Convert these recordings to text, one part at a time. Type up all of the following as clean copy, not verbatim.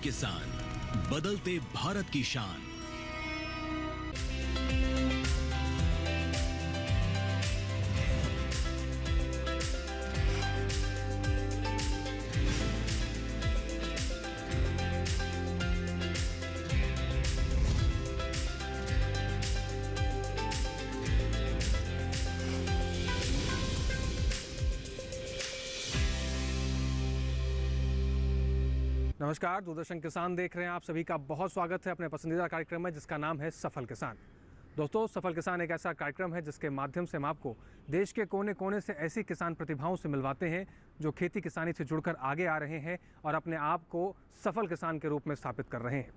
किसान, बदलते भारत की शान। नमस्कार, दूरदर्शन किसान देख रहे हैं आप सभी का बहुत स्वागत है अपने पसंदीदा कार्यक्रम में जिसका नाम है सफल किसान। दोस्तों, सफल किसान एक ऐसा कार्यक्रम है जिसके माध्यम से हम आपको देश के कोने कोने से ऐसी किसान प्रतिभाओं से मिलवाते हैं जो खेती किसानी से जुड़कर आगे आ रहे हैं और अपने आप को सफल किसान के रूप में स्थापित कर रहे हैं।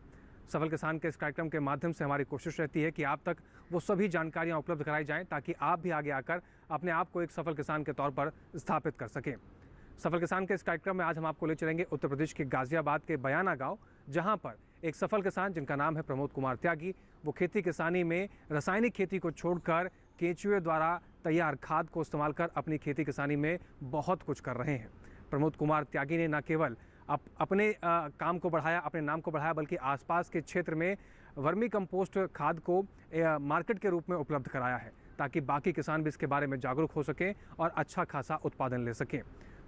सफल किसान के इस कार्यक्रम के माध्यम से हमारी कोशिश रहती है कि आप तक वो सभी जानकारियाँ उपलब्ध कराई जाएँ ताकि आप भी आगे आकर अपने आप को एक सफल किसान के तौर पर स्थापित कर सकें। सफल किसान के इस कार्यक्रम में आज हम आपको ले चलेंगे उत्तर प्रदेश के गाजियाबाद के बयाना गांव, जहां पर एक सफल किसान जिनका नाम है प्रमोद कुमार त्यागी, वो खेती किसानी में रासायनिक खेती को छोड़कर केंचुए द्वारा तैयार खाद को इस्तेमाल कर अपनी खेती किसानी में बहुत कुछ कर रहे हैं। प्रमोद कुमार त्यागी ने न केवल अपने काम को बढ़ाया, अपने नाम को बढ़ाया, बल्कि आसपास के क्षेत्र में वर्मी कंपोस्ट खाद को मार्केट के रूप में उपलब्ध कराया है ताकि बाकी किसान भी इसके बारे में जागरूक हो सकें और अच्छा खासा उत्पादन ले सकें।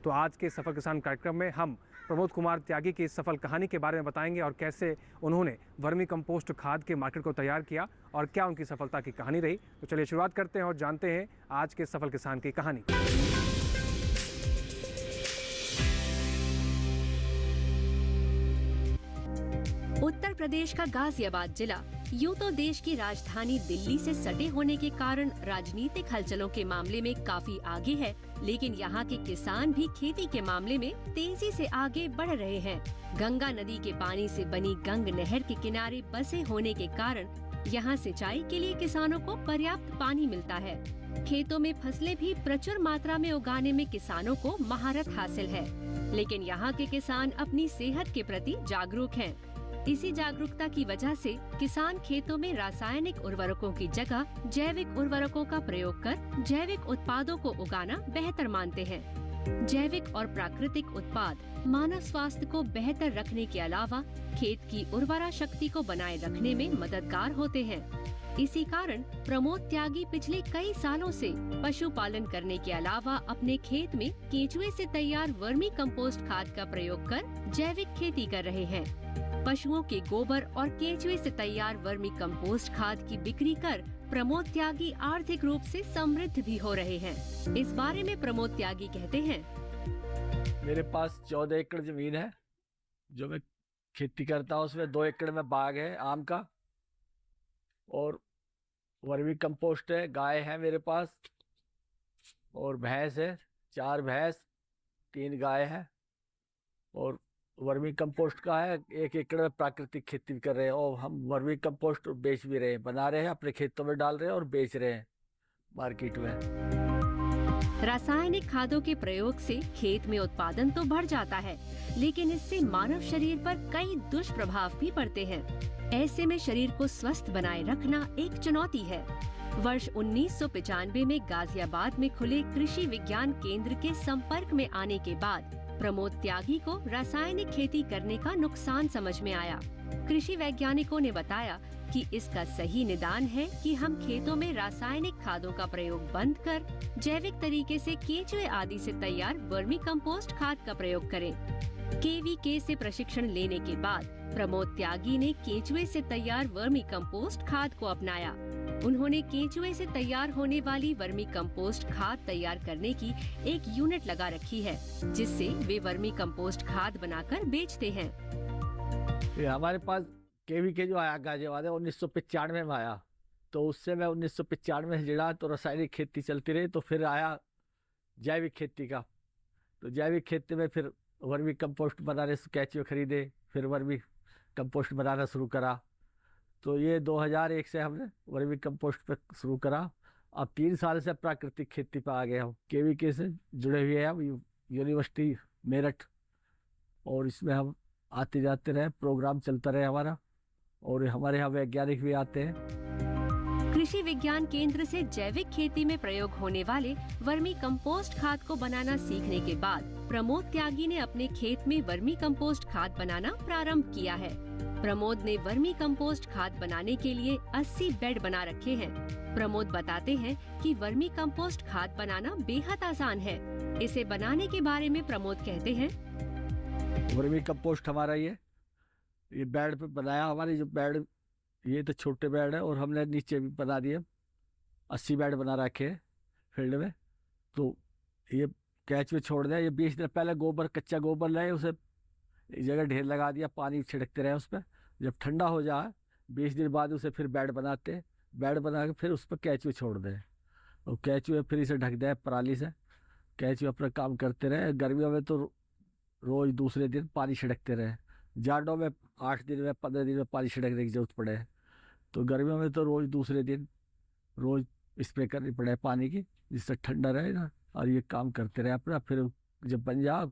तो आज के सफल किसान कार्यक्रम में हम प्रमोद कुमार त्यागी की इस सफल कहानी के बारे में बताएंगे और कैसे उन्होंने वर्मी कंपोस्ट खाद के मार्केट को तैयार किया और क्या उनकी सफलता की कहानी रही। तो चलिए शुरुआत करते हैं और जानते हैं आज के सफल किसान की कहानी। उत्तर प्रदेश का गाजियाबाद जिला यूं तो देश की राजधानी दिल्ली से सटे होने के कारण राजनीतिक हलचलों के मामले में काफी आगे है, लेकिन यहाँ के किसान भी खेती के मामले में तेजी से आगे बढ़ रहे हैं। गंगा नदी के पानी से बनी गंग नहर के किनारे बसे होने के कारण यहाँ सिंचाई के लिए किसानों को पर्याप्त पानी मिलता है। खेतों में फसलें भी प्रचुर मात्रा में उगाने में किसानों को महारत हासिल है, लेकिन यहाँ के किसान अपनी सेहत के प्रति जागरूक हैं। इसी जागरूकता की वजह से किसान खेतों में रासायनिक उर्वरकों की जगह जैविक उर्वरकों का प्रयोग कर जैविक उत्पादों को उगाना बेहतर मानते हैं। जैविक और प्राकृतिक उत्पाद मानव स्वास्थ्य को बेहतर रखने के अलावा खेत की उर्वरा शक्ति को बनाए रखने में मददगार होते हैं। इसी कारण प्रमोद त्यागी पिछले कई सालों से पशुपालन करने के अलावा अपने खेत में केंचुए से तैयार वर्मी कंपोस्ट खाद का प्रयोग कर जैविक खेती कर रहे हैं। पशुओं के गोबर और केंचुए से तैयार वर्मी कंपोस्ट खाद की बिक्री कर प्रमोद त्यागी आर्थिक रूप से समृद्ध भी हो रहे हैं। इस बारे में प्रमोद त्यागी कहते हैं, मेरे पास 14 एकड़ जमीन है जो मैं खेती करता हूँ। उसमें 2 एकड़ में बाग है आम का और वर्मी कंपोस्ट है। गाय है मेरे पास और भैंस है, 4 भैंस 3 गाय है। और वर्मी कंपोस्ट का है 1 एकड़ में प्राकृतिक खेती भी कर रहे हैं और हम वर्मी कंपोस्ट बेच भी रहे हैं, बना रहे हैं, अपने खेतों में डाल रहे हैं और बेच रहे हैं मार्केट में। रासायनिक खादों के प्रयोग से खेत में उत्पादन तो बढ़ जाता है, लेकिन इससे मानव शरीर पर कई दुष्प्रभाव भी पड़ते हैं। ऐसे में शरीर को स्वस्थ बनाए रखना एक चुनौती है। वर्ष 1995 में गाजियाबाद में खुले कृषि विज्ञान केंद्र के संपर्क में आने के बाद प्रमोद त्यागी को रासायनिक खेती करने का नुकसान समझ में आया। कृषि वैज्ञानिकों ने बताया कि इसका सही निदान है कि हम खेतों में रासायनिक खादों का प्रयोग बंद कर जैविक तरीके से केंचुए आदि से तैयार वर्मी कंपोस्ट खाद का प्रयोग करें। KVK से प्रशिक्षण लेने के बाद प्रमोद त्यागी ने केंचुए से तैयार वर्मी कंपोस्ट खाद को अपनाया। उन्होंने केंचुए से तैयार होने वाली वर्मी कंपोस्ट खाद तैयार करने की एक यूनिट लगा रखी है, जिससे वे वर्मी कंपोस्ट खाद बनाकर बेचते हैं। हमारे पास KVK जो आया गाजियाबाद है 1995 में आया, तो उससे मैं 1995 में जुड़ा तो रासायनिक खेती चलती रही, तो फिर आया जैविक खेती का। तो जैविक खेती में फिर वर्मी कंपोस्ट बनाने से केंचुए खरीदे, फिर वर्मी कंपोस्ट बनाना शुरू करा। तो ये 2001 से हमने वर्मी कंपोस्ट पे शुरू करा। अब 3 साल से प्राकृतिक खेती पे आ गए हम। KVK से जुड़े हुए हैं हम, यूनिवर्सिटी मेरठ, और इसमें हम आते जाते रहे, प्रोग्राम चलता रहे हमारा, और हमारे यहाँ वैज्ञानिक भी आते हैं। कृषि विज्ञान केंद्र से जैविक खेती में प्रयोग होने वाले वर्मी कंपोस्ट खाद को बनाना सीखने के बाद प्रमोद त्यागी ने अपने खेत में वर्मी कंपोस्ट खाद बनाना प्रारंभ किया है। प्रमोद ने वर्मी कंपोस्ट खाद बनाने के लिए 80 बेड बना रखे हैं। प्रमोद बताते हैं कि वर्मी कंपोस्ट खाद बनाना बेहद आसान है। इसे बनाने के बारे में प्रमोद कहते हैं, वर्मी कंपोस्ट हमारा ये बेड पे बनाया। हमारे जो बेड ये तो छोटे बेड है और हमने नीचे भी बना दिए, 80 बेड बना रखे हैं फील्ड में। तो ये कैच में छोड़ दिया। ये 20 दिन पहले गोबर, कच्चा गोबर लाए, उसे एक जगह ढेर लगा दिया, पानी छिड़कते रहे उस पर। जब ठंडा हो जाए 20 दिन बाद उसे फिर बेड बनाते हैं। बेड बना के फिर उस पर कैचुए छोड़ दें और कैचुए फिर इसे ढक दें पराली से। कैचुए अपना काम करते रहे। गर्मियों में तो रोज दूसरे दिन पानी छिड़कते रहे। जाड़ों में 8 दिन में 15 दिन में पानी छिड़कने की जरूरत पड़े, तो गर्मियों में तो रोज दूसरे दिन रोज स्प्रे करनी पड़े पानी की, जिससे ठंडा रहे ना। और ये काम करते रहे अपना। फिर जब बन जा,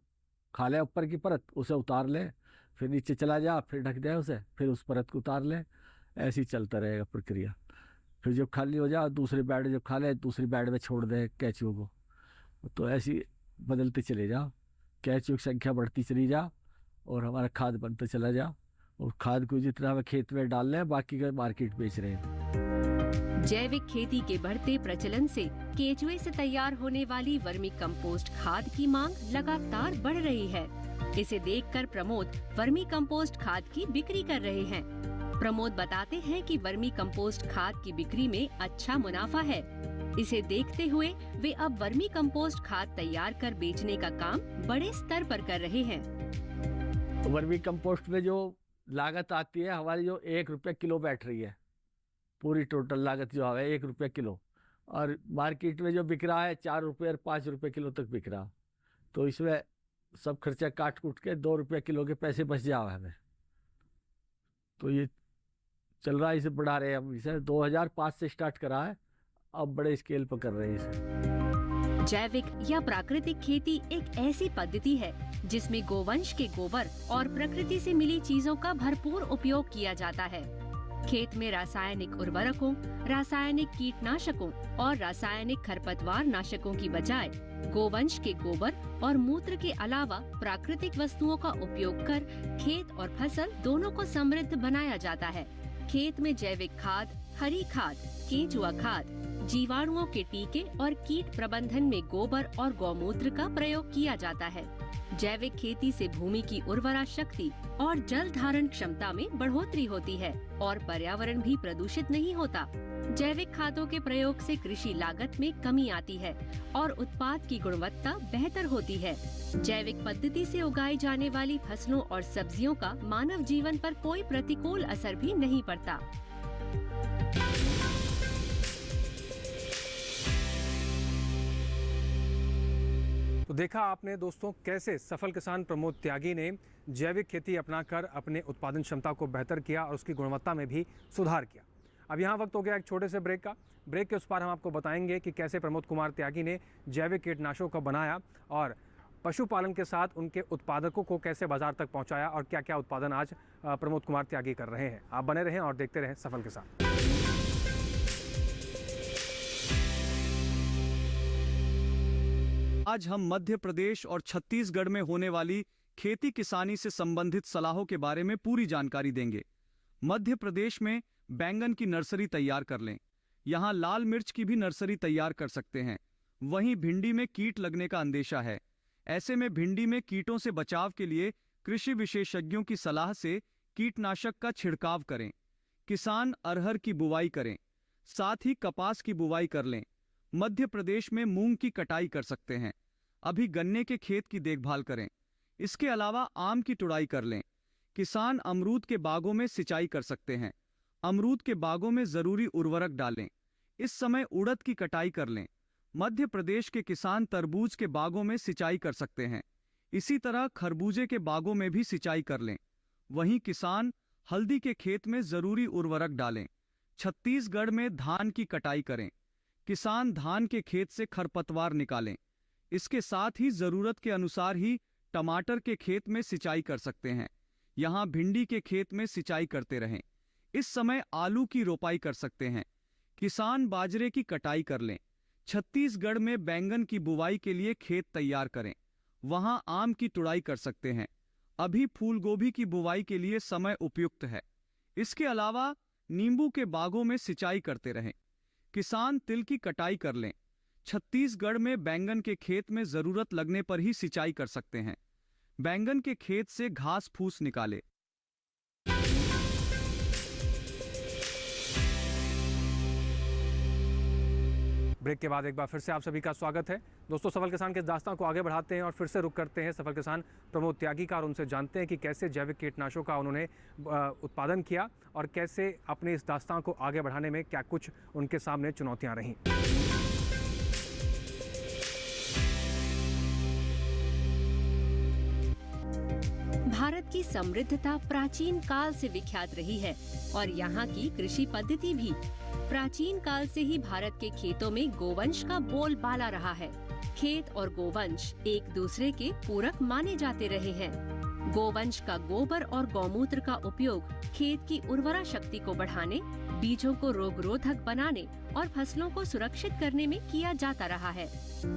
खा ले ऊपर की परत, उसे उतार ले, फिर नीचे चला जा, फिर ढक दे उसे, फिर उस परत को उतार ले। ऐसे ही चलता रहेगा प्रक्रिया। फिर जब खाली हो जा, दूसरे बेड जब खा ले, दूसरी बेड में छोड़ दे कैचुओं को। तो ऐसी बदलते चले जाओ, कैचुओं की संख्या बढ़ती चली जा और हमारा खाद बनता चला जा। और खाद को जितना हमें खेत में डाल लें, बाकी का मार्केट बेच रहे हैं। जैविक खेती के बढ़ते प्रचलन से केचुए से तैयार होने वाली वर्मी कंपोस्ट खाद की मांग लगातार बढ़ रही है। इसे देखकर प्रमोद वर्मी कंपोस्ट खाद की बिक्री कर रहे हैं। प्रमोद बताते हैं कि वर्मी कंपोस्ट खाद की बिक्री में अच्छा मुनाफा है। इसे देखते हुए वे अब वर्मी कंपोस्ट खाद तैयार कर बेचने का काम बड़े स्तर पर कर रहे हैं। वर्मी कंपोस्ट में जो लागत आती है हमारी, जो 1 रुपया किलो बैठ रही है, पूरी टोटल लागत जो है 1 रुपया किलो। और मार्केट में जो बिक रहा है 4 रुपये और 5 रुपये किलो तक बिक रहा। तो इसमें सब खर्चा काट कूट के 2 रुपये किलो के पैसे बच जाओ हमें। तो ये चल रहा है, इसे बढ़ा रहे हैं हम। इसे 2005 से स्टार्ट करा है, अब बड़े स्केल पर कर रहे हैं इसे। जैविक या प्राकृतिक खेती एक ऐसी पद्धति है जिसमें गोवंश के गोबर और प्रकृति से मिली चीजों का भरपूर उपयोग किया जाता है। खेत में रासायनिक उर्वरकों, रासायनिक कीटनाशकों और रासायनिक खरपतवार नाशकों की बजाय गोवंश के गोबर और मूत्र के अलावा प्राकृतिक वस्तुओं का उपयोग कर खेत और फसल दोनों को समृद्ध बनाया जाता है। खेत में जैविक खाद, हरी खाद, केंचुआ खाद, जीवाणुओं के टीके और कीट प्रबंधन में गोबर और गौमूत्र का प्रयोग किया जाता है। जैविक खेती से भूमि की उर्वरा शक्ति और जल धारण क्षमता में बढ़ोतरी होती है और पर्यावरण भी प्रदूषित नहीं होता। जैविक खादों के प्रयोग से कृषि लागत में कमी आती है और उत्पाद की गुणवत्ता बेहतर होती है। जैविक पद्धति से उगाई जाने वाली फसलों और सब्जियों का मानव जीवन पर कोई प्रतिकूल असर भी नहीं पड़ता। तो देखा आपने दोस्तों कैसे सफल किसान प्रमोद त्यागी ने जैविक खेती अपनाकर अपने उत्पादन क्षमता को बेहतर किया और उसकी गुणवत्ता में भी सुधार किया। अब यहाँ वक्त हो गया एक छोटे से ब्रेक का। ब्रेक के उस पार हम आपको बताएंगे कि कैसे प्रमोद कुमार त्यागी ने जैविक कीटनाशकों को बनाया और पशुपालन के साथ उनके उत्पादकों को कैसे बाजार तक पहुँचाया और क्या क्या उत्पादन आज प्रमोद कुमार त्यागी कर रहे हैं। आप बने रहें और देखते रहें सफल किसान। आज हम मध्य प्रदेश और छत्तीसगढ़ में होने वाली खेती किसानी से संबंधित सलाहों के बारे में पूरी जानकारी देंगे। मध्य प्रदेश में बैंगन की नर्सरी तैयार कर लें। यहाँ लाल मिर्च की भी नर्सरी तैयार कर सकते हैं। वहीं भिंडी में कीट लगने का अंदेशा है। ऐसे में भिंडी में कीटों से बचाव के लिए कृषि विशेषज्ञों की सलाह से कीटनाशक का छिड़काव करें। किसान अरहर की बुवाई करें, साथ ही कपास की बुवाई कर लें। मध्य प्रदेश में मूंग की कटाई कर सकते हैं। अभी गन्ने के खेत की देखभाल करें। इसके अलावा आम की तुड़ाई कर लें। किसान अमरूद के बागों में सिंचाई कर सकते हैं। अमरूद के बागों में जरूरी उर्वरक डालें। इस समय उड़द की कटाई कर लें। मध्य प्रदेश के किसान तरबूज के बागों में सिंचाई कर सकते हैं। इसी तरह खरबूजे के बागों में भी सिंचाई कर लें। वहीं किसान हल्दी के खेत में जरूरी उर्वरक डालें। छत्तीसगढ़ में धान की कटाई करें। किसान धान के खेत से खरपतवार निकालें। इसके साथ ही जरूरत के अनुसार ही टमाटर के खेत में सिंचाई कर सकते हैं। यहाँ भिंडी के खेत में सिंचाई करते रहें। इस समय आलू की रोपाई कर सकते हैं। किसान बाजरे की कटाई कर लें। छत्तीसगढ़ में बैंगन की बुवाई के लिए खेत तैयार करें। वहां आम की तुड़ाई कर सकते हैं। अभी फूल गोभी की बुवाई के लिए समय उपयुक्त है। इसके अलावा नींबू के बागों में सिंचाई करते रहें। किसान तिल की कटाई कर लें। छत्तीसगढ़ में बैंगन के खेत में जरूरत लगने पर ही सिंचाई कर सकते हैं। बैंगन के खेत से घास फूस निकाले। ब्रेक के बाद एक बार फिर से आप सभी का स्वागत है। दोस्तों, सफल किसान के इस दास्तां को आगे बढ़ाते हैं और फिर से रुक करते हैं सफल किसान प्रमोद त्यागी का और उनसे जानते हैं कि कैसे जैविक कीटनाशकों का उन्होंने उत्पादन किया और कैसे अपने इस दास्तां को आगे बढ़ाने में क्या कुछ उनके सामने चुनौतियां रहीं। भारत की समृद्धता प्राचीन काल से विख्यात रही है और यहाँ की कृषि पद्धति भी। प्राचीन काल से ही भारत के खेतों में गोवंश का बोलबाला रहा है। खेत और गोवंश एक दूसरे के पूरक माने जाते रहे हैं। गोवंश का गोबर और गौमूत्र का उपयोग खेत की उर्वरा शक्ति को बढ़ाने, बीजों को रोगरोधक बनाने और फसलों को सुरक्षित करने में किया जाता रहा है।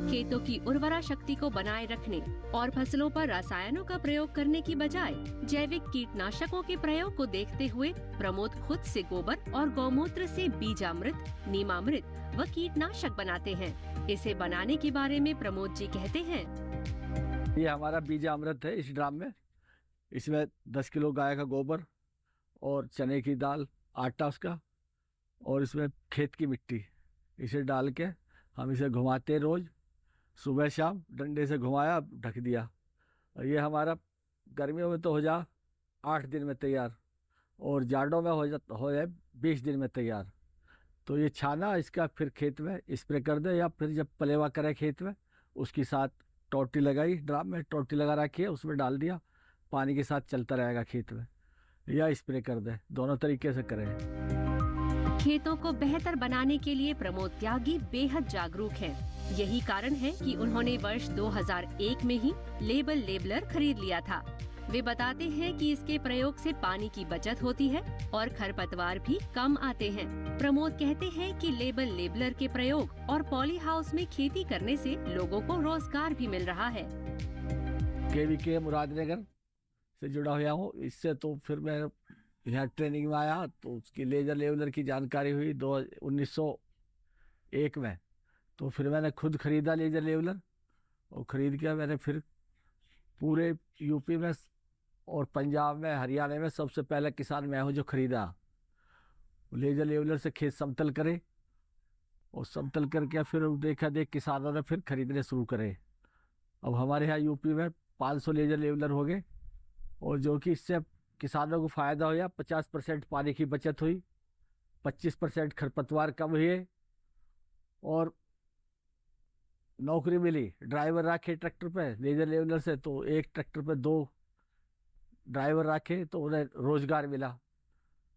खेतों की उर्वरा शक्ति को बनाए रखने और फसलों पर रसायनों का प्रयोग करने की बजाय जैविक कीटनाशकों के प्रयोग को देखते हुए प्रमोद खुद से गोबर और गौमूत्र से बीजामृत, नीमामृत व कीटनाशक बनाते हैं। इसे बनाने के बारे में प्रमोद जी कहते हैं, ये हमारा बीजामृत है। इस ड्राम में इसमें 10 किलो गाय का गोबर और चने की दाल, आटा उसका, और इसमें खेत की मिट्टी, इसे डाल के हम इसे घुमाते हैं रोज सुबह शाम। डंडे से घुमाया, ढक दिया, और ये हमारा गर्मियों में तो हो जा 8 दिन में तैयार और जाड़ों में हो जाए 20 दिन में तैयार। तो ये छाना, इसका फिर खेत में स्प्रे कर दे, या फिर जब पलेवा करे खेत में उसके साथ टोटी लगाई, ड्राम में टोटी लगा रखी है, उसमें डाल दिया, पानी के साथ चलता रहेगा खेत में, या स्प्रे कर दे। दोनों तरीके से करें। खेतों को बेहतर बनाने के लिए प्रमोद त्यागी बेहद जागरूक हैं। यही कारण है कि उन्होंने वर्ष 2001 में ही लेबल लेबलर खरीद लिया था। वे बताते हैं कि इसके प्रयोग से पानी की बचत होती है और खरपतवार भी कम आते हैं। प्रमोद कहते हैं कि लेबल लेबलर के प्रयोग और पॉली हाउस में खेती करने से लोगों को रोजगार भी मिल रहा है। KVK मुरादनगर से जुड़ा हुआ हूँ। इससे तो फिर मैं यहाँ ट्रेनिंग में आया तो उसकी लेजर लेवलर की जानकारी हुई 1901 में। तो फिर मैंने खुद खरीदा लेजर लेवलर, और ख़रीद के मैंने फिर पूरे यूपी में और पंजाब में, हरियाणा में सबसे पहले किसान मैं हूँ जो खरीदा। लेजर लेवलर से खेत समतल करे, और समतल करके फिर देखा किसानों ने फिर खरीदने शुरू करे। अब हमारे यहाँ यूपी में 500 लेजर लेवलर हो गए, और जो कि इससे किसानों को फ़ायदा हुआ। 50% पानी की बचत हुई, 25% खरपतवार कम हुए, और नौकरी मिली। ड्राइवर रखे ट्रैक्टर पे लेजर लेवलर से, तो एक ट्रैक्टर पे 2 ड्राइवर रखे तो उन्हें रोजगार मिला।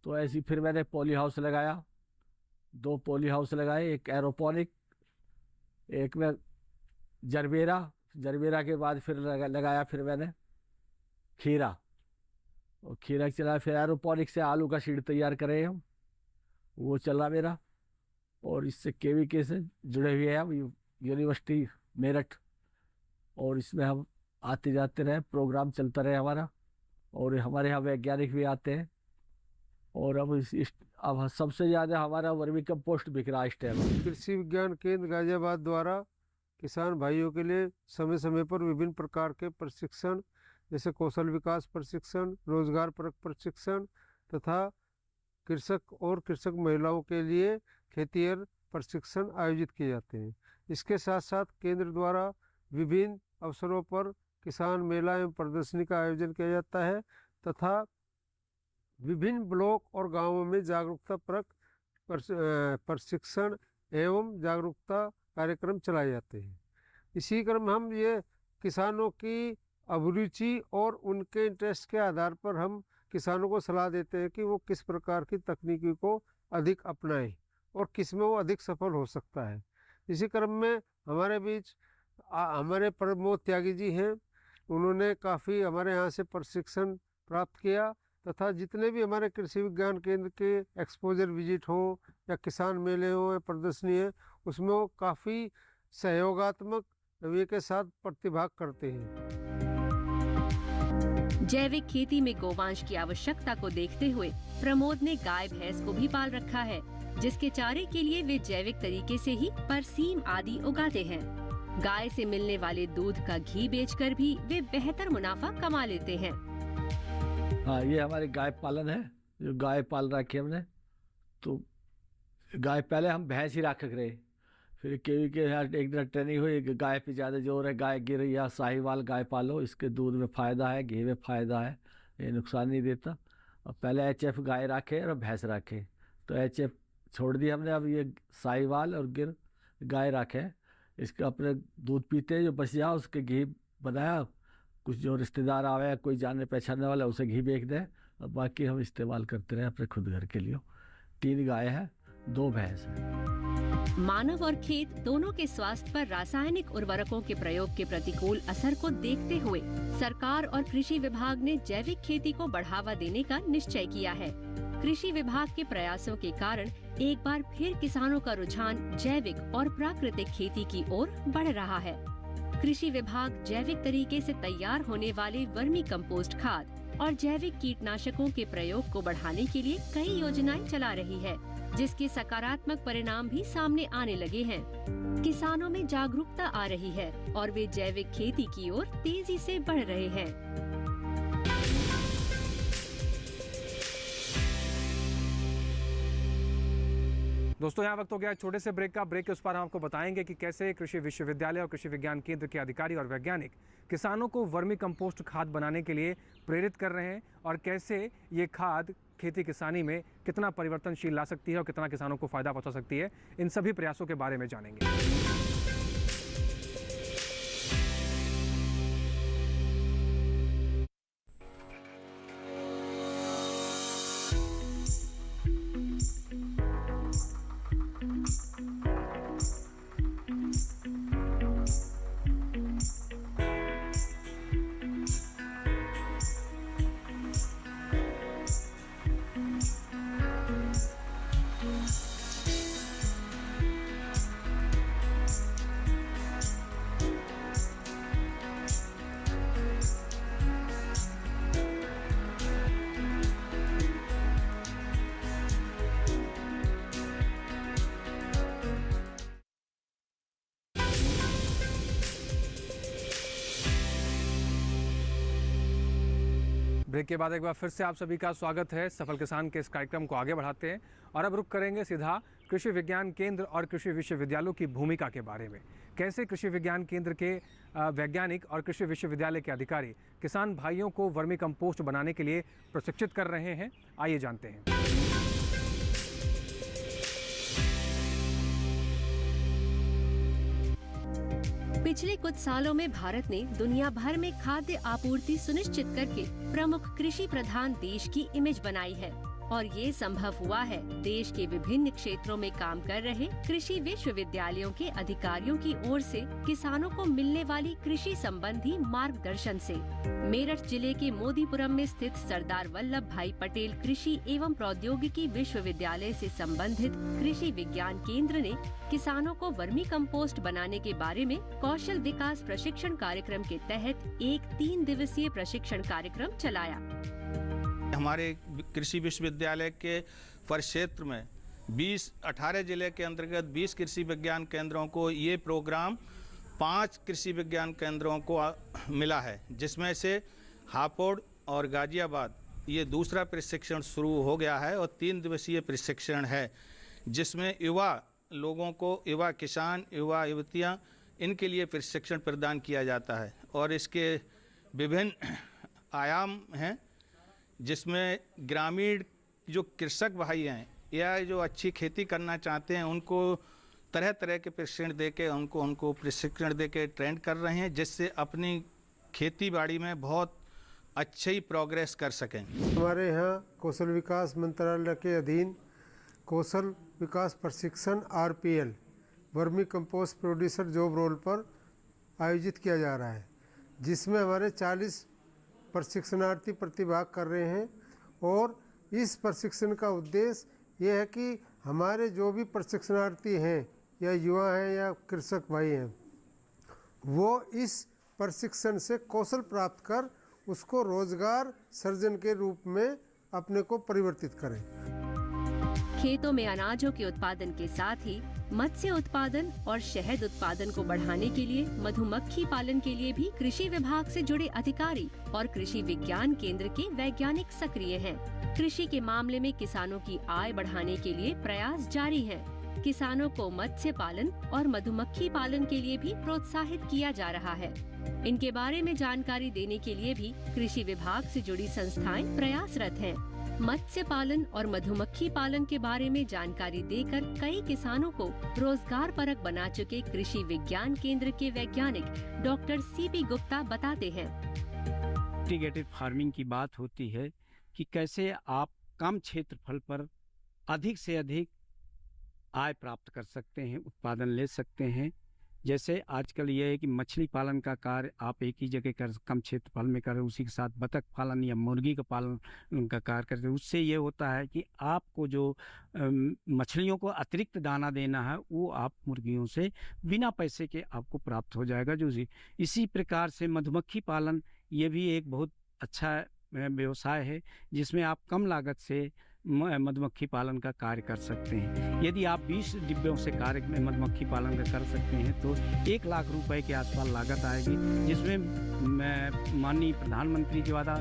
तो ऐसी फिर मैंने पॉली हाउस लगाया, 2 पॉली हाउस लगाए, एक एरोपोनिक, एक में जरबेरा के बाद फिर लगाया फिर मैंने खीरा, और खीरा चला। फिर एरोपोनिक से आलू का सीड तैयार करे हम, वो चला मेरा। और इससे KVK से जुड़े हुए हैं हम, यूनिवर्सिटी मेरठ, और इसमें हम आते जाते रहे, प्रोग्राम चलता रहे हमारा, और हमारे यहाँ वैज्ञानिक भी आते हैं। और अब सबसे ज़्यादा हमारा वर्मी कंपोस्ट बिक रहा है इस टाइम। कृषि विज्ञान केंद्र गाजियाबाद द्वारा किसान भाइयों के लिए समय समय पर विभिन्न प्रकार के प्रशिक्षण, जैसे कौशल विकास प्रशिक्षण, रोजगार परक प्रशिक्षण तथा कृषक और कृषक महिलाओं के लिए खेतिहर प्रशिक्षण आयोजित किए जाते हैं। इसके साथ साथ केंद्र द्वारा विभिन्न अवसरों पर किसान मेला एवं प्रदर्शनी का आयोजन किया जाता है, तथा विभिन्न ब्लॉक और गांवों में जागरूकता परक प्रशिक्षण एवं जागरूकता कार्यक्रम चलाए जाते हैं। इसी क्रम में हम ये किसानों की अभिरुचि और उनके इंटरेस्ट के आधार पर हम किसानों को सलाह देते हैं कि वो किस प्रकार की तकनीकी को अधिक अपनाएं और किस में वो अधिक सफल हो सकता है। इसी क्रम में हमारे बीच हमारे प्रमोद त्यागी जी हैं। उन्होंने काफ़ी हमारे यहाँ से प्रशिक्षण प्राप्त किया, तथा जितने भी हमारे कृषि विज्ञान केंद्र के एक्सपोजर विजिट हो या किसान मेले हो या प्रदर्शनी है, उसमें वो काफ़ी सहयोगात्मक रवैये के साथ प्रतिभाग करते हैं। जैविक खेती में गोवंश की आवश्यकता को देखते हुए प्रमोद ने गाय भैंस को भी पाल रखा है, जिसके चारे के लिए वे जैविक तरीके से ही परसीम आदि उगाते हैं। गाय से मिलने वाले दूध का घी बेचकर भी वे बेहतर मुनाफा कमा लेते हैं। हाँ, ये हमारे गाय पालन है, जो गाय पाल रखी है हमने। तो गाय पहले हम भैंस ही रख रहे, फिर केवी के यहाँ एक दिन ट्रेनिंग हुई कि गाय पे ज़्यादा जोर है, गाय गिर या साहिवाल गाय पालो, इसके दूध में फ़ायदा है, घी में फ़ायदा है, ये नुकसान नहीं देता। और पहले HF गाय रखे और भैंस रखे, तो HF छोड़ दिया हमने, अब ये साहिवाल और गिर गाय रखे। इसका अपने दूध पीते जो बच जाओ उसके घी बनाया, कुछ जो रिश्तेदार आवे कोई जानने पहचानने वाला उसे घी बेच दे, और बाकी हम इस्तेमाल करते रहे अपने खुद घर के लिए। 3 गाय है, 2 भैंस है। मानव और खेत दोनों के स्वास्थ्य पर रासायनिक उर्वरकों के प्रयोग के प्रतिकूल असर को देखते हुए सरकार और कृषि विभाग ने जैविक खेती को बढ़ावा देने का निश्चय किया है। कृषि विभाग के प्रयासों के कारण एक बार फिर किसानों का रुझान जैविक और प्राकृतिक खेती की ओर बढ़ रहा है। कृषि विभाग जैविक तरीके से तैयार होने वाले वर्मी कंपोस्ट खाद और जैविक कीटनाशकों के प्रयोग को बढ़ाने के लिए कई योजनाएं चला रही है, जिसके सकारात्मक परिणाम भी सामने आने लगे हैं। किसानों में जागरूकता आ रही है और वे जैविक खेती की ओर तेजी से बढ़ रहे हैं। दोस्तों, यहाँ वक्त हो गया छोटे से ब्रेक का। ब्रेक के उस पर हम आपको बताएंगे कि कैसे कृषि विश्वविद्यालय और कृषि विज्ञान केंद्र के अधिकारी और वैज्ञानिक किसानों को वर्मी कंपोस्ट खाद बनाने के लिए प्रेरित कर रहे हैं, और कैसे ये खाद खेती किसानी में कितना परिवर्तनशील ला सकती है और कितना किसानों को फायदा पहुंचा सकती है। इन सभी प्रयासों के बारे में जानेंगे। ब्रेक के बाद एक बार फिर से आप सभी का स्वागत है। सफल किसान के इस कार्यक्रम को आगे बढ़ाते हैं और अब रुक करेंगे सीधा कृषि विज्ञान केंद्र और कृषि विश्वविद्यालयों की भूमिका के बारे में। कैसे कृषि विज्ञान केंद्र के वैज्ञानिक और कृषि विश्वविद्यालय के अधिकारी किसान भाइयों को वर्मी कंपोस्ट बनाने के लिए प्रशिक्षित कर रहे हैं, आइए जानते हैं। पिछले कुछ सालों में भारत ने दुनिया भर में खाद्य आपूर्ति सुनिश्चित करके प्रमुख कृषि प्रधान देश की इमेज बनाई है, और ये संभव हुआ है देश के विभिन्न क्षेत्रों में काम कर रहे कृषि विश्वविद्यालयों के अधिकारियों की ओर से किसानों को मिलने वाली कृषि संबंधी मार्गदर्शन से। मेरठ जिले के मोदीपुरम में स्थित सरदार वल्लभ भाई पटेल कृषि एवं प्रौद्योगिकी विश्वविद्यालय से संबंधित कृषि विज्ञान केंद्र ने किसानों को वर्मी कंपोस्ट बनाने के बारे में कौशल विकास प्रशिक्षण कार्यक्रम के तहत एक 3 दिवसीय प्रशिक्षण कार्यक्रम चलाया। हमारे कृषि विश्वविद्यालय के परिक्षेत्र में 18 जिले के अंतर्गत 20 कृषि विज्ञान केंद्रों को ये प्रोग्राम 5 कृषि विज्ञान केंद्रों को मिला है, जिसमें से हापुड़ और गाजियाबाद ये दूसरा प्रशिक्षण शुरू हो गया है और 3 दिवसीय प्रशिक्षण है, जिसमें युवा लोगों को, युवा किसान, युवा युवतियाँ, इनके लिए प्रशिक्षण प्रदान किया जाता है। और इसके विभिन्न आयाम हैं, जिसमें ग्रामीण जो कृषक भाई हैं या जो अच्छी खेती करना चाहते हैं उनको तरह तरह के प्रशिक्षण देके उनको प्रशिक्षण देके ट्रेन कर रहे हैं, जिससे अपनी खेती बाड़ी में बहुत अच्छी प्रोग्रेस कर सकें। हमारे यहाँ कौशल विकास मंत्रालय के अधीन कौशल विकास प्रशिक्षण RPL vermicompost producer job role पर आयोजित किया जा रहा है, जिसमें हमारे 40 प्रशिक्षणार्थी प्रतिभाग कर रहे हैं। और इस प्रशिक्षण का उद्देश्य ये है कि हमारे जो भी प्रशिक्षणार्थी हैं या युवा हैं या कृषक भाई हैं, वो इस प्रशिक्षण से कौशल प्राप्त कर उसको रोजगार सर्जन के रूप में अपने को परिवर्तित करें। खेतों में अनाजों के उत्पादन के साथ ही मत्स्य उत्पादन और शहद उत्पादन को बढ़ाने के लिए मधुमक्खी पालन के लिए भी कृषि विभाग से जुड़े अधिकारी और कृषि विज्ञान केंद्र के वैज्ञानिक सक्रिय हैं। कृषि के मामले में किसानों की आय बढ़ाने के लिए प्रयास जारी है। किसानों को मत्स्य पालन और मधुमक्खी पालन के लिए भी प्रोत्साहित किया जा रहा है। इनके बारे में जानकारी देने के लिए भी कृषि विभाग से जुड़ी संस्थाएं प्रयासरत हैं। मत्स्य पालन और मधुमक्खी पालन के बारे में जानकारी देकर कई किसानों को रोजगार परक बना चुके कृषि विज्ञान केंद्र के वैज्ञानिक डॉक्टर सीपी गुप्ता बताते हैं। इंटीग्रेटेड फार्मिंग की बात होती है कि कैसे आप कम क्षेत्रफल पर अधिक से अधिक आय प्राप्त कर सकते हैं, उत्पादन ले सकते हैं। जैसे आजकल ये है कि मछली पालन का कार्य आप एक ही जगह कर कम क्षेत्रफल में करें, उसी के साथ बतख पालन या मुर्गी का पालन का कार्य करते हैं। उससे ये होता है कि आपको जो मछलियों को अतिरिक्त दाना देना है वो आप मुर्गियों से बिना पैसे के आपको प्राप्त हो जाएगा। जो इसी प्रकार से मधुमक्खी पालन ये भी एक बहुत अच्छा व्यवसाय है जिसमें आप कम लागत से मधुमक्खी पालन का कार्य कर सकते हैं। यदि आप 20 डिब्बों से कार्य में मधुमक्खी पालन का कर सकते हैं तो 1 लाख रुपए के आसपास लागत आएगी, जिसमें माननीय प्रधानमंत्री द्वारा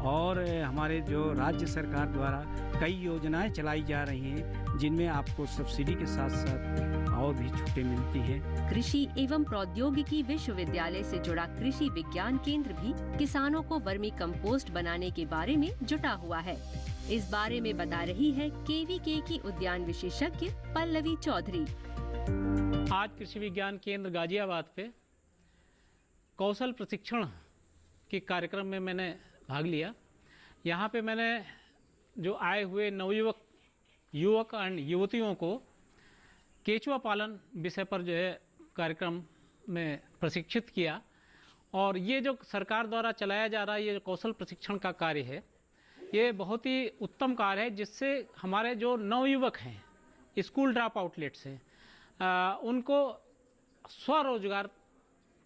और हमारे जो राज्य सरकार द्वारा कई योजनाएं चलाई जा रही हैं जिनमें आपको सब्सिडी के साथ साथ और भी छूटें मिलती है। कृषि एवं प्रौद्योगिकी विश्वविद्यालय से जुड़ा कृषि विज्ञान केंद्र भी किसानों को वर्मी कंपोस्ट बनाने के बारे में जुटा हुआ है। इस बारे में बता रही है केवीके की उद्यान विशेषज्ञ पल्लवी चौधरी। आज कृषि विज्ञान केंद्र गाजियाबाद पे कौशल प्रशिक्षण के कार्यक्रम में मैंने भाग लिया। यहाँ पे मैंने जो आए हुए युवक और युवतियों को केचुआ पालन विषय पर जो है कार्यक्रम में प्रशिक्षित किया। और ये जो सरकार द्वारा चलाया जा रहा है ये कौशल प्रशिक्षण का कार्य है, ये बहुत ही उत्तम कार्य है जिससे हमारे जो नवयुवक हैं, स्कूल ड्रॉप आउटलेट्स हैं, उनको स्वरोजगार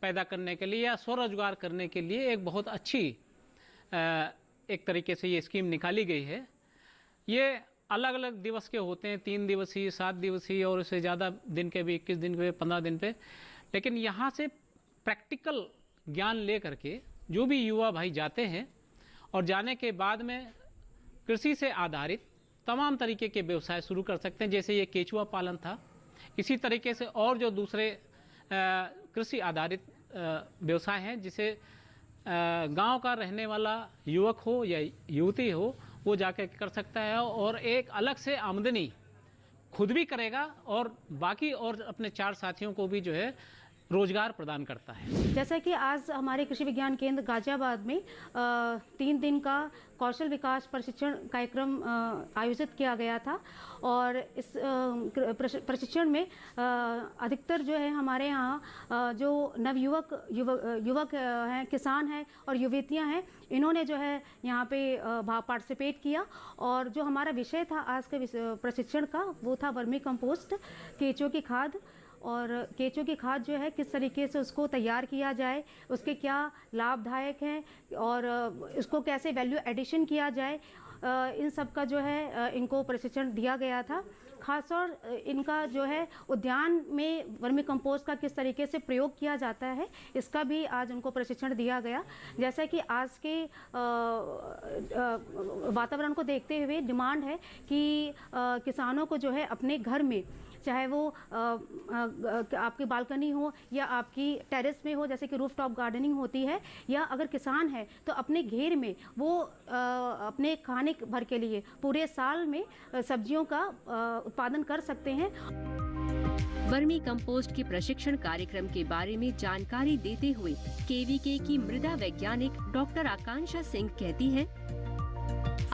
पैदा करने के लिए या स्वरोजगार करने के लिए एक बहुत अच्छी एक तरीके से ये स्कीम निकाली गई है। ये अलग अलग दिवस के होते हैं, 3 दिवसीय, 7 दिवसीय और उससे ज़्यादा दिन के भी, 21 दिन के, 15 दिन पे। लेकिन यहाँ से प्रैक्टिकल ज्ञान ले करके जो भी युवा भाई जाते हैं और जाने के बाद में कृषि से आधारित तमाम तरीके के व्यवसाय शुरू कर सकते हैं। जैसे ये केचुआ पालन था, इसी तरीके से और जो दूसरे कृषि आधारित व्यवसाय हैं जिसे गांव का रहने वाला युवक हो या युवती हो वो जाकर कर सकता है और एक अलग से आमदनी खुद भी करेगा और बाकी और अपने 4 साथियों को भी जो है रोजगार प्रदान करता है। जैसा कि आज हमारे कृषि विज्ञान केंद्र गाजियाबाद में 3 दिन का कौशल विकास प्रशिक्षण कार्यक्रम आयोजित किया गया था और इस प्रशिक्षण में अधिकतर जो है हमारे यहाँ जो युवक हैं, किसान हैं और युवतियाँ हैं, इन्होंने जो है यहाँ पे पार्टिसिपेट किया। और जो हमारा विषय था आज के प्रशिक्षण का वो था वर्मी कंपोस्ट, केंचुए की खाद। और केंचुए की खाद जो है किस तरीके से उसको तैयार किया जाए, उसके क्या लाभदायक हैं और इसको कैसे वैल्यू एडिशन किया जाए, इन सब का जो है इनको प्रशिक्षण दिया गया था। खासतौर इनका जो है उद्यान में वर्मी कंपोस्ट का किस तरीके से प्रयोग किया जाता है इसका भी आज उनको प्रशिक्षण दिया गया। जैसा कि आज के वातावरण को देखते हुए डिमांड है कि किसानों को जो है अपने घर में, चाहे वो आपकी बालकनी हो या आपकी टेरेस में हो, जैसे कि रूफ टॉप गार्डनिंग होती है, या अगर किसान है तो अपने घेर में वो अपने खाने भर के लिए पूरे साल में सब्जियों का उत्पादन कर सकते हैं। वर्मी कंपोस्ट के प्रशिक्षण कार्यक्रम के बारे में जानकारी देते हुए केवीके की मृदा वैज्ञानिक डॉक्टर आकांक्षा सिंह कहती हैं,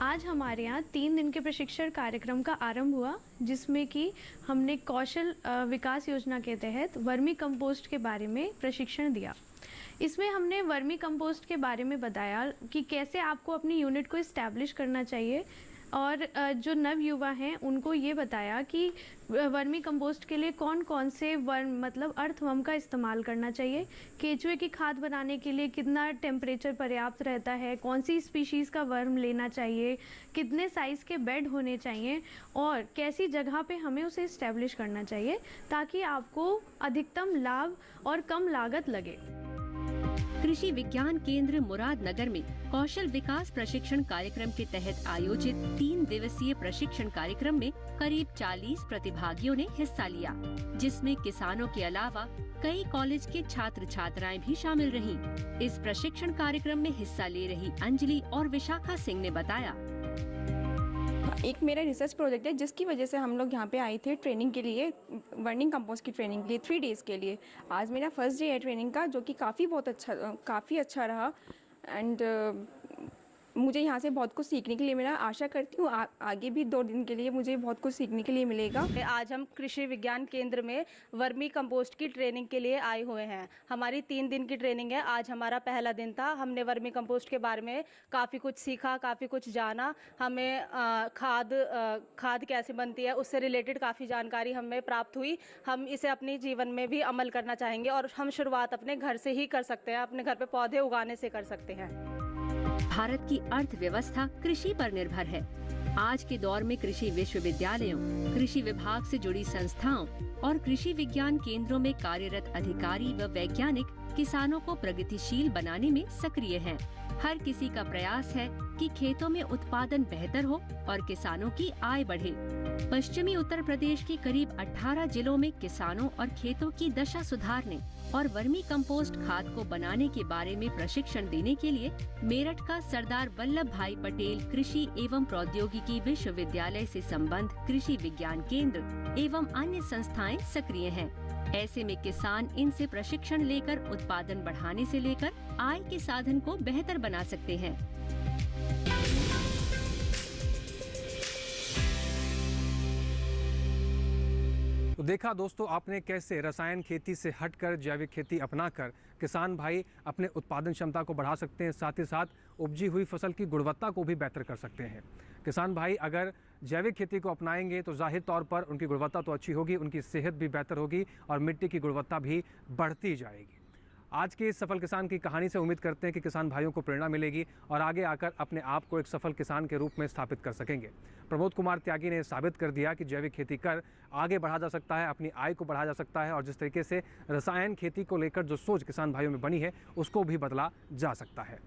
आज हमारे यहाँ 3 दिन के प्रशिक्षण कार्यक्रम का आरंभ हुआ जिसमें कि हमने कौशल विकास योजना के तहत वर्मी कंपोस्ट के बारे में प्रशिक्षण दिया। इसमें हमने वर्मी कंपोस्ट के बारे में बताया कि कैसे आपको अपनी यूनिट को इस्टेब्लिश करना चाहिए और जो नव युवा हैं उनको ये बताया कि वर्मी कंपोस्ट के लिए कौन कौन से मतलब अर्थवर्म का इस्तेमाल करना चाहिए, केचुए की खाद बनाने के लिए कितना टेम्परेचर पर्याप्त रहता है, कौन सी स्पीशीज़ का वर्म लेना चाहिए, कितने साइज़ के बेड होने चाहिए और कैसी जगह पे हमें उसे इस्टेब्लिश करना चाहिए ताकि आपको अधिकतम लाभ और कम लागत लगे। कृषि विज्ञान केंद्र मुरादनगर में कौशल विकास प्रशिक्षण कार्यक्रम के तहत आयोजित 3 दिवसीय प्रशिक्षण कार्यक्रम में करीब 40 प्रतिभागियों ने हिस्सा लिया, जिसमें किसानों के अलावा कई कॉलेज के छात्र छात्राएं भी शामिल रहीं। इस प्रशिक्षण कार्यक्रम में हिस्सा ले रही अंजलि और विशाखा सिंह ने बताया, एक मेरा रिसर्च प्रोजेक्ट है जिसकी वजह से हम लोग यहाँ पे आए थे ट्रेनिंग के लिए, वर्मिंग कंपोस्ट की ट्रेनिंग के लिए 3 डेज़ के लिए। आज मेरा फर्स्ट डे है ट्रेनिंग का, जो कि काफ़ी अच्छा रहा एंड मुझे यहाँ से बहुत कुछ सीखने के लिए मिला। आशा करती हूँ आगे भी 2 दिन के लिए मुझे बहुत कुछ सीखने के लिए मिलेगा। आज हम कृषि विज्ञान केंद्र में वर्मी कंपोस्ट की ट्रेनिंग के लिए आए हुए हैं। हमारी 3 दिन की ट्रेनिंग है। आज हमारा पहला दिन था। हमने वर्मी कंपोस्ट के बारे में काफ़ी कुछ सीखा, काफ़ी कुछ जाना। हमें खाद कैसे बनती है उससे रिलेटेड काफ़ी जानकारी हमें प्राप्त हुई। हम इसे अपने जीवन में भी अमल करना चाहेंगे और हम शुरुआत अपने घर से ही कर सकते हैं, अपने घर पे पौधे उगाने से कर सकते हैं। भारत की अर्थव्यवस्था कृषि पर निर्भर है। आज के दौर में कृषि विश्वविद्यालयों, कृषि विभाग से जुड़ी संस्थाओं और कृषि विज्ञान केंद्रों में कार्यरत अधिकारी व वैज्ञानिक किसानों को प्रगतिशील बनाने में सक्रिय हैं। हर किसी का प्रयास है कि खेतों में उत्पादन बेहतर हो और किसानों की आय बढ़े। पश्चिमी उत्तर प्रदेश के करीब 18 जिलों में किसानों और खेतों की दशा सुधारने और वर्मी कंपोस्ट खाद को बनाने के बारे में प्रशिक्षण देने के लिए मेरठ का सरदार वल्लभ भाई पटेल कृषि एवं प्रौद्योगिकी विश्वविद्यालय से संबद्ध कृषि विज्ञान केंद्र एवं अन्य संस्थाएं सक्रिय हैं। ऐसे में किसान इनसे प्रशिक्षण लेकर उत्पादन बढ़ाने से लेकर आय के साधन को बेहतर बना सकते हैं। तो देखा दोस्तों आपने कैसे रसायन खेती से हटकर जैविक खेती अपनाकर किसान भाई अपने उत्पादन क्षमता को बढ़ा सकते हैं, साथ ही साथ उपजी हुई फसल की गुणवत्ता को भी बेहतर कर सकते हैं। किसान भाई अगर जैविक खेती को अपनाएंगे तो जाहिर तौर पर उनकी गुणवत्ता तो अच्छी होगी, उनकी सेहत भी बेहतर होगी और मिट्टी की गुणवत्ता भी बढ़ती जाएगी। आज के इस सफल किसान की कहानी से उम्मीद करते हैं कि किसान भाइयों को प्रेरणा मिलेगी और आगे आकर अपने आप को एक सफल किसान के रूप में स्थापित कर सकेंगे। प्रमोद कुमार त्यागी ने साबित कर दिया कि जैविक खेती कर आगे बढ़ा जा सकता है, अपनी आय को बढ़ाया जा सकता है और जिस तरीके से रसायन खेती को लेकर जो सोच किसान भाइयों में बनी है उसको भी बदला जा सकता है।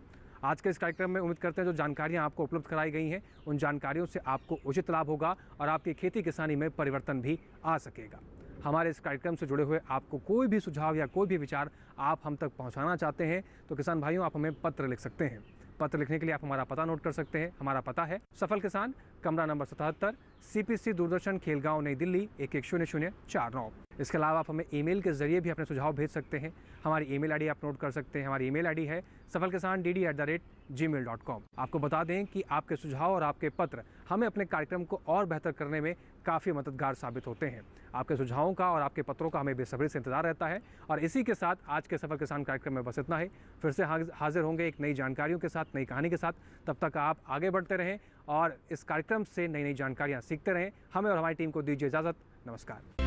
आज के इस कार्यक्रम में उम्मीद करते हैं जो जानकारियां आपको उपलब्ध कराई गई हैं उन जानकारियों से आपको उचित लाभ होगा और आपकी खेती किसानी में परिवर्तन भी आ सकेगा। हमारे इस कार्यक्रम से जुड़े हुए आपको कोई भी सुझाव या कोई भी विचार आप हम तक पहुंचाना चाहते हैं तो किसान भाइयों आप हमें पत्र लिख सकते हैं। पत्र लिखने के लिए आप हमारा पता नोट कर सकते हैं। हमारा पता है सफल किसान, कमरा नंबर 77, CPC दूरदर्शन, खेलगांव, नई दिल्ली 110049। इसके अलावा आप हमें ईमेल के जरिए भी अपने सुझाव भेज सकते हैं। हमारी ईमेल आईडी आप नोट कर सकते हैं। हमारी ईमेल आईडी है safalkisandd@gmail.com। आपको बता दें कि आपके सुझाव और आपके पत्र हमें अपने कार्यक्रम को और बेहतर करने में काफ़ी मददगार साबित होते हैं। आपके सुझावों का और आपके पत्रों का हमें बेसब्री से इंतजार रहता है। और इसी के साथ आज के सफल किसान कार्यक्रम में बस इतना ही। फिर से हाजिर होंगे एक नई जानकारियों के साथ, नई कहानी के साथ। तब तक आप आगे बढ़ते रहें और इस कार्यक्रम से नई नई जानकारियाँ सीखते रहें। हमें और हमारी टीम को दीजिए इजाज़त। नमस्कार।